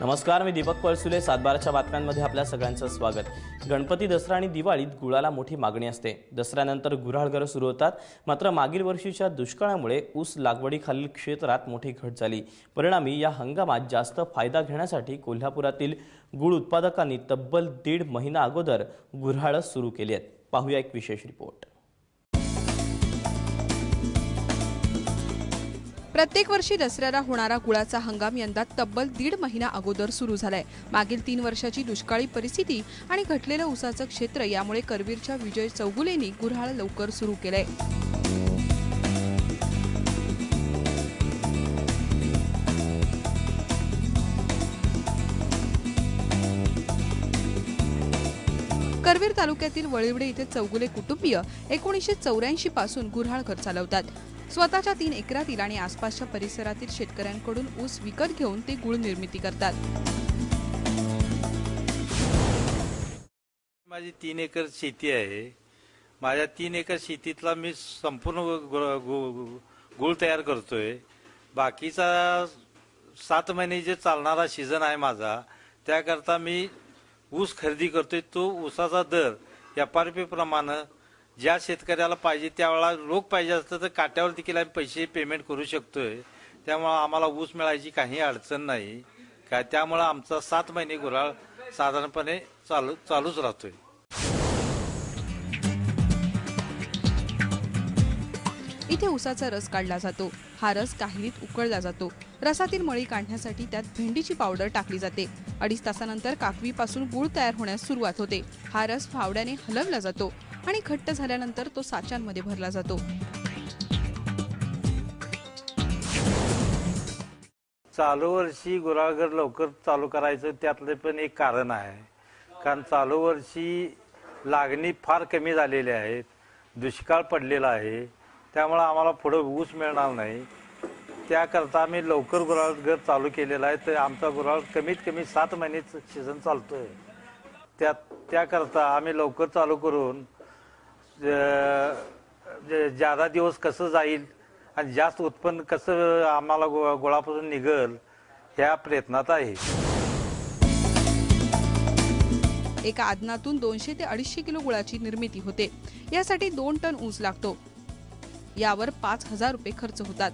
नमस्कार, मी दीपक पळसुले. 7/12च्या बातम्यांमध्ये आपल्या सगळ्यांचं स्वागत. गणपती, दसरा आणि दिवाळीत गुळाला मोठी मागणी असते. दसऱ्यानंतर गुऱ्हाळघरं सुरू होतात. मात्र मागील वर्षीच्या दुष्काळामुळे ऊस लागवडीखालील क्षेत्रात मोठी घट झाली. परिणामी या हंगामात जास्त फायदा घेण्यासाठी कोल्हापुरातील गुळ उत्पादकांनी तब्बल 1.5 महिना अगोदर गुऱ्हाळं सुरू केली आहेत. पाहूया एक विशेष रिपोर्ट. प्रत्येक वर्षी दसऱ्याला होणारा गुळाचा हंगाम यंदा तब्बल 1.5 महिना अगोदर सुरू झालाय. मागील 3 वर्षाची दुष्काळी परिस्थिती आणि घटलेलं ऊसाचं क्षेत्र यामुळे करवीरच्या विजय चौगुलेंनी गुऱ्हाळ लवकर सुरू केलंय. करवीर तालुक्यातील वळिवडे इथे चौगुले कुटुंबीय 1984 पासून गुऱ्हाळघर चालवतात. स्वतःच्या 3 एकरातील आणि आसपासच्या परिसरातील शेतकऱ्यांकडून ऊस विकत घेऊन ते गुळ निर्मिती करतात. माझी 3 एकर शेती आहे. माझ्या 3 एकर शेतीतला मी संपूर्ण गुळ तयार करतोय. बाकीचा 7 महिने जे चालणारा सीझन आहे माझा, त्याकरता मी ऊस खरेदी करतोय. तो ऊसाचा दर FRP प्रमाणे ज्या शेतकऱ्याला पाहिजे त्यावेळेला रोख पाहिजे असतं तर काट्यावर देखील आम्ही पैसे पेमेंट करू शकतोय. त्यामुळे आम्हाला ऊस मिळायची काही अडचण नाही काय. त्यामुळे आमचा 7 महिने गुऱ्हाळ साधारणपणे चालूच राहतोय. इथे ऊसाचा रस काढला जातो. हा रस काहिलीत उकळला जातो. रसातील मळी काढण्यासाठी त्यात भेंडीची पावडर टाकली जाते. 2.5 तासानंतर काकवीपासून गुळ तयार होण्यास सुरुवात होते. हा रस फावड्याने हलवला जातो आणि घट्ट झाल्यानंतर तो साच्यांमध्ये भरला जातो. चालू वर्षी गुऱ्हाळघर लवकर चालू करायचं त्यातले पण एक कारण आहे. कारण चालू वर्षी लागणी फार कमी झालेली आहे. दुष्काळ पडलेला आहे. त्यामुळे आम्हाला पुढे ऊस मिळणार नाही. त्याकरता आम्ही लवकर गुऱ्हाळघर चालू केलेला आहे. तर आमचा गुऱ्हाळ कमीत कमी 7 महिनेच सीझन चालतोय. त्याकरता आम्ही लवकर चालू करून ज्यादा दिवस कसं जाईल आणि जास्त उत्पन्न कसं आम्हाला गुळापासून निघेल ह्या प्रयत्नात आहे. एका आदनातून 200 ते 250 किलो गुळाची निर्मिती होते. यासाठी 2 टन ऊस लागतो. यावर 5,000 रुपये खर्च होतात.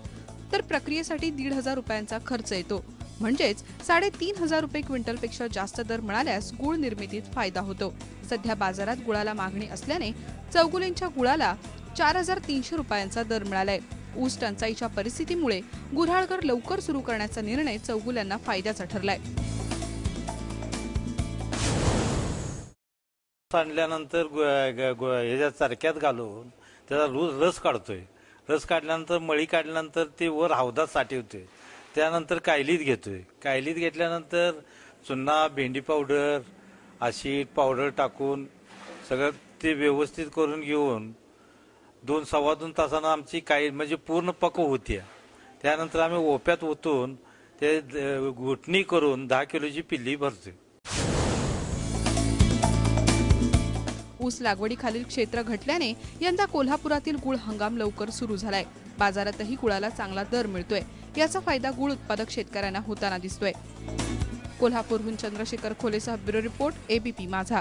तर प्रक्रियेसाठी 1,500 रुपयांचा खर्च येतो. म्हणजेच 3,500 रुपये क्विंटलपेक्षा जास्त दर मिळाल्यास गुळ निर्मितीत फायदा होतो. सध्या बाजारात गुळाला मागणी असल्याने चौगुलेंच्या गुळाला 4,300 रुपयांचा दर मिळालाय. ऊस टंचाईच्या परिस्थितीमुळे गुऱ्हाळघर लवकर सुरू करण्याचा निर्णय चौगुल्यांना फायद्याचा ठरलाय. आणल्यानंतर ह्याच्या चरक्यात घालून त्याचा रस काढतोय. रस काढल्यानंतर मळी काढल्यानंतर ते वर हौदात साठवतोय. त्यानंतर कायलीत घेतोय. कायलीत घेतल्यानंतर चुन्ना, भेंडी पावडर, ॲसिड पावडर टाकून सगळं ते व्यवस्थित करून घेऊन 2-2.25 तासानं आमची काही म्हणजे पूर्ण पक्व होती. त्यानंतर आम्ही ओप्यात ओतून ते घुटणी करून 10 किलोची पिल्ली भरतोय. ऊस लागवडीखालील क्षेत्र घटल्याने यंदा कोल्हापुरातील गुळ हंगाम लवकर सुरू झालाय. बाजारातही गुळाला चांगला दर मिळतोय. याचा फायदा गुळ उत्पादक शेतकऱ्यांना होताना दिसतोय. कोल्हापूरहून चंद्रशेखर खोलेसह ब्युरो रिपोर्ट, ABP माझा.